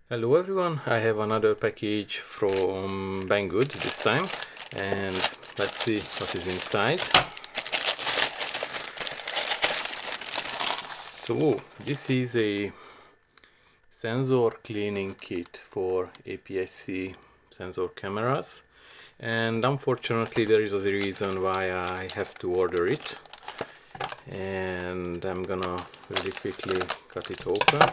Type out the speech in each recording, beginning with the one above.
Hello everyone, I have another package from Banggood this time, and let's see what is inside. So this is a sensor cleaning kit for APS-C sensor cameras, and unfortunately there is a reason why I have to order it, and I'm gonna really quickly cut it open.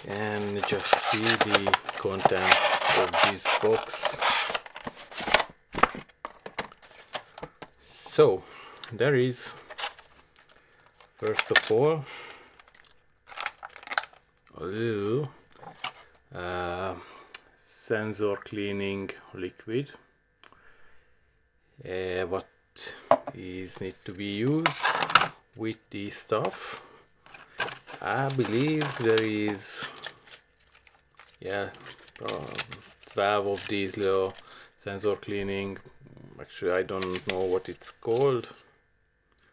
And just see the content of this box. So there is, first of all, a little sensor cleaning liquid. What is need to be used with the stuff. I believe there is 12 of these little sensor cleaning. Actually, I don't know what it's called.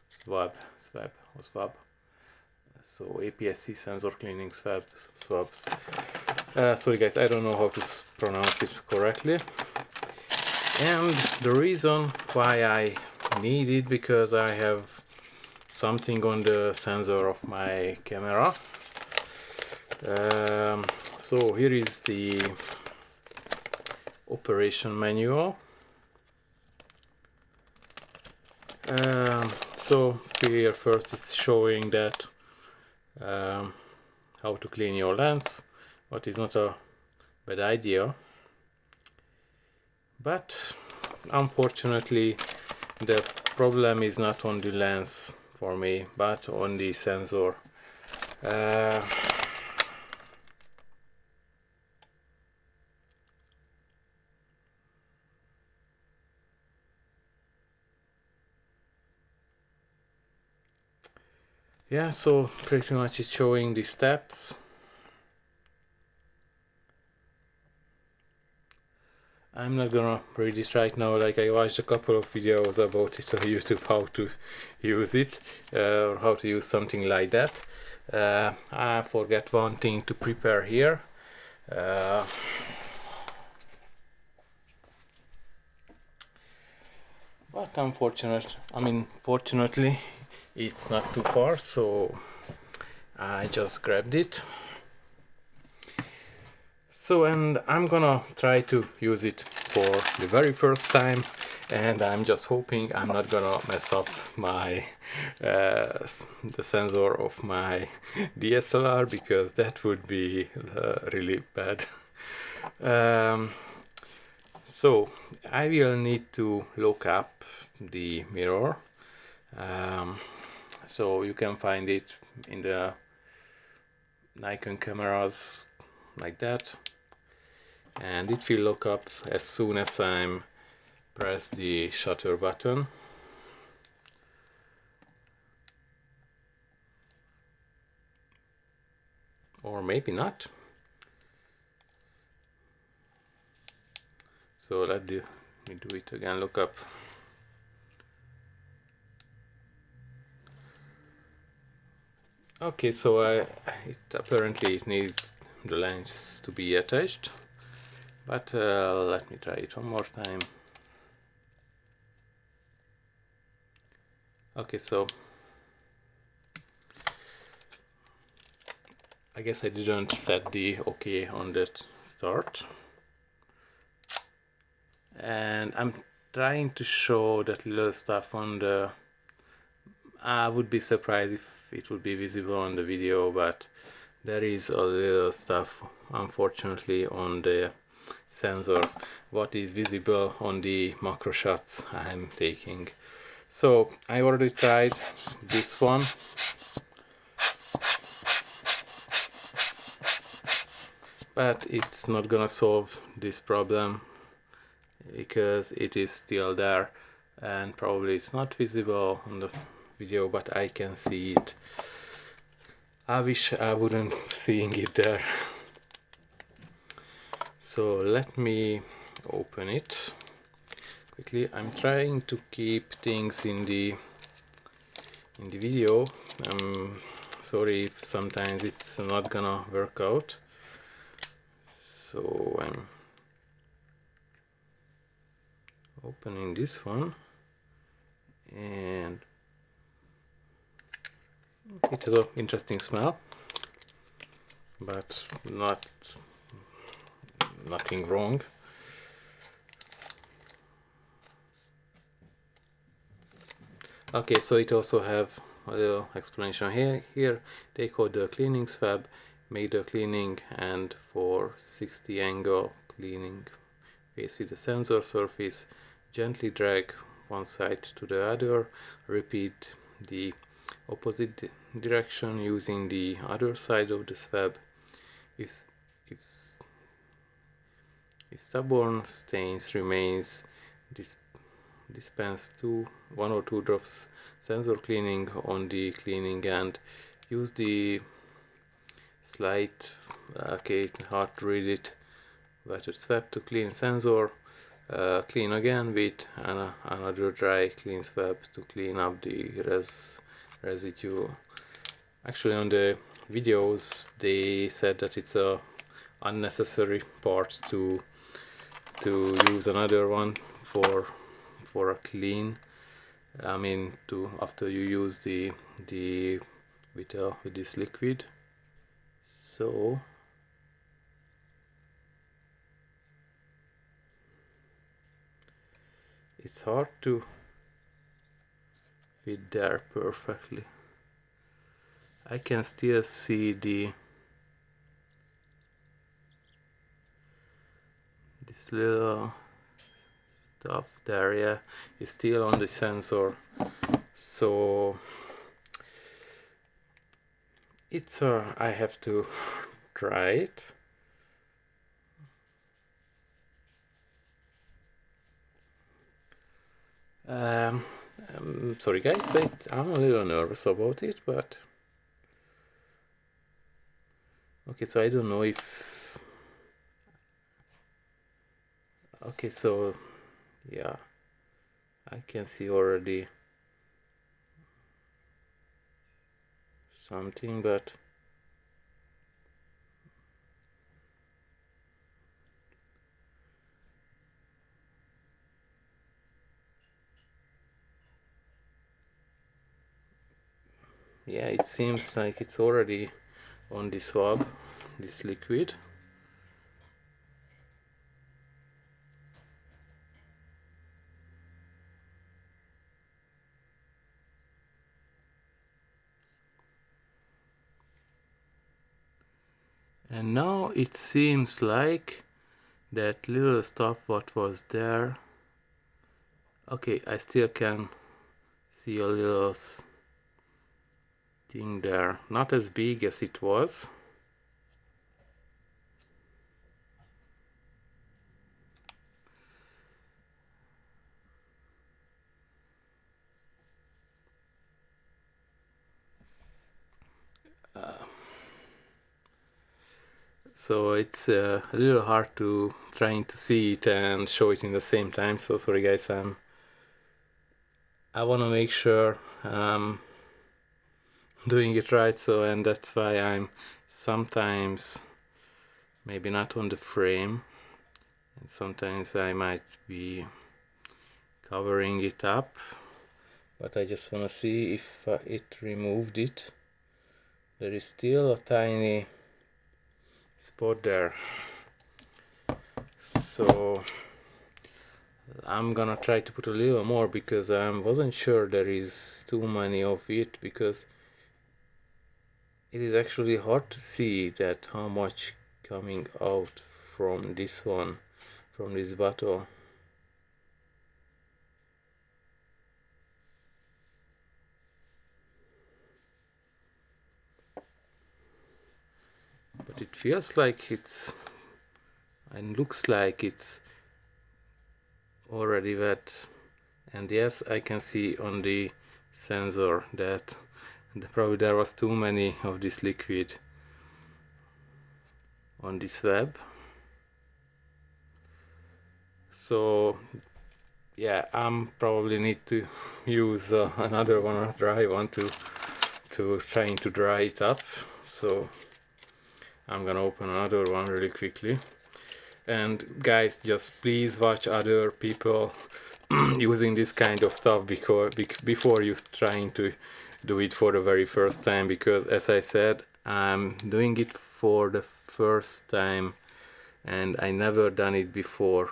Swab. So APS-C sensor cleaning swabs. Sorry guys, I don't know how to pronounce it correctly. And the reason why I need it, because I have something on the sensor of my camera. So here is the operation manual. So here first it's showing that how to clean your lens, what is not a bad idea, but unfortunately the problem is not on the lens for me, but on the sensor. Yeah, so pretty much it's showing the steps. I'm not gonna read it right now, like I watched a couple of videos about it on YouTube, how to use it, or how to use something like that. I forget one thing to prepare here. But fortunately it's not too far, so I just grabbed it. So, and I'm gonna try to use it for the very first time, and I'm just hoping I'm not gonna mess up my the sensor of my DSLR, because that would be really bad. So I will need to look up the mirror. So you can find it in the Nikon cameras like that, and it will look up as soon as I press the shutter button. Or maybe not. So let me do it again, look up. Okay, so apparently it needs the lens to be attached, but let me try it one more time. Okay, so I guess I didn't set the OK on that start, and I'm trying to show that little stuff on the. I would be surprised if it would be visible on the video, but there is a little stuff unfortunately on the sensor what is visible on the macro shots I'm taking. So I already tried this one, but it's not gonna solve this problem because it is still there, and probably it's not visible on the video, but I can see it. I wish I wouldn't seeing it there. So let me open it quickly. I'm trying to keep things in the in the video. I'm sorry if sometimes it's not gonna work out. So I'm opening this one, and it has an interesting smell, but nothing wrong. Okay, so it also have a little explanation here. Take out the cleaning swab, make the cleaning, and for 60 angle cleaning face with the sensor surface, gently drag one side to the other, repeat the opposite direction using the other side of the swab. If stubborn stains remains, dispense 1 or 2 drops sensor cleaning on the cleaning end. Use the slight, okay, hard to read it, wetted swab to clean sensor. Clean again with another dry clean swab to clean up the residue. Actually, on the videos they said that it's a unnecessary part to use another one for a clean. I mean, after you use with this liquid. So it's hard to fit there perfectly. I can still see this little stuff there, yeah, is still on the sensor. So it's I have to try it. Sorry guys, I'm a little nervous about it, but okay, so I don't know if, okay, so yeah, I can see already something, but yeah, it seems like it's already on the swab, this liquid. And now it seems like that little stuff what was there, okay, I still can see a little thing there, not as big as it was. So it's a little hard to trying to see it and show it in the same time. So sorry guys, I want to make sure I'm doing it right. So, and that's why I'm sometimes maybe not on the frame, and sometimes I might be covering it up, but I just want to see if it removed it. There is still a tiny spot there, so I'm gonna try to put a little more because I wasn't sure there is too many of it, because it is actually hard to see that how much coming out from this one, from this bottle. But it feels like it's, and looks like it's already wet. And yes, I can see on the sensor that probably there was too many of this liquid on this web. So yeah, probably need to use another one, a dry one, to trying to dry it up. So I'm gonna open another one really quickly. And guys, just please watch other people using this kind of stuff before you trying to do it for the very first time, because as I said, I'm doing it for the first time and I never done it before.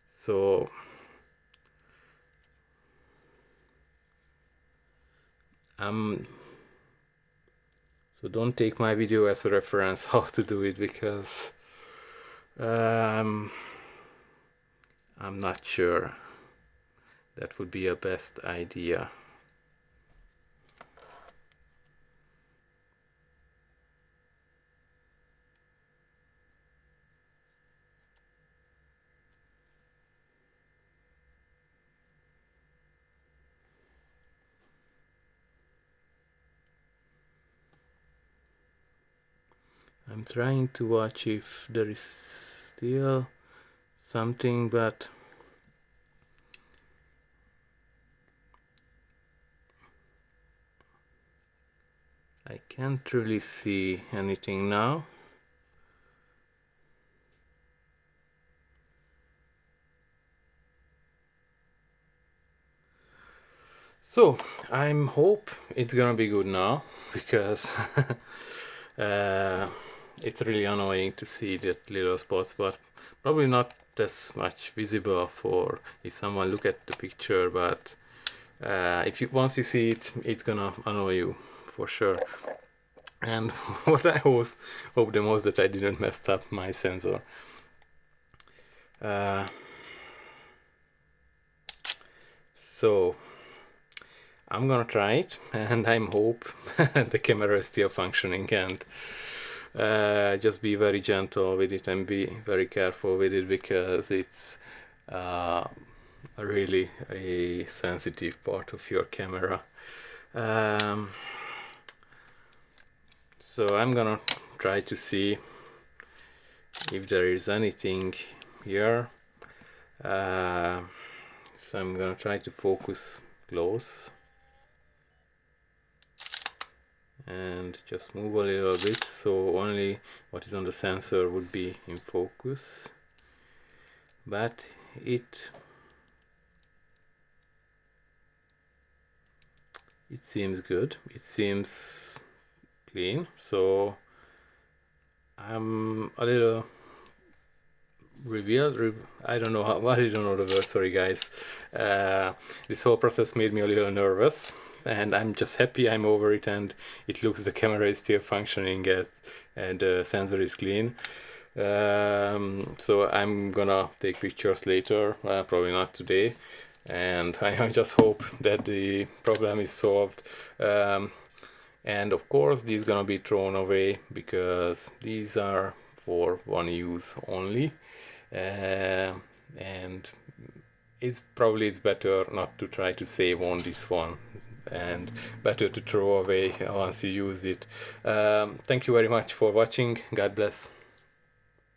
So so don't take my video as a reference how to do it, because I'm not sure that would be a best idea. I'm trying to watch if there is still something, but I can't really see anything now. So I hope it's gonna be good now, because it's really annoying to see that little spots, but probably not as much visible for if someone look at the picture, but if you once you see it, it's gonna annoy you for sure. And what I hope the most that I didn't mess up my sensor. So I'm gonna try it, and I hope the camera is still functioning, and just be very gentle with it and be very careful with it, because it's really a sensitive part of your camera. So I'm gonna try to see if there is anything here. So I'm gonna try to focus close and just move a little bit, so only what is on the sensor would be in focus. But it seems good, it seems clean, so I'm a little I don't know I don't know the word, sorry guys. This whole process made me a little nervous, and I'm just happy I'm over it, and it looks the camera is still functioning and the sensor is clean. So I'm gonna take pictures later, probably not today, and I just hope that the problem is solved. And of course these gonna be thrown away, because these are for one use only, and it's better not to try to save on this one, and better to throw away once you use it. Thank you very much for watching. God bless.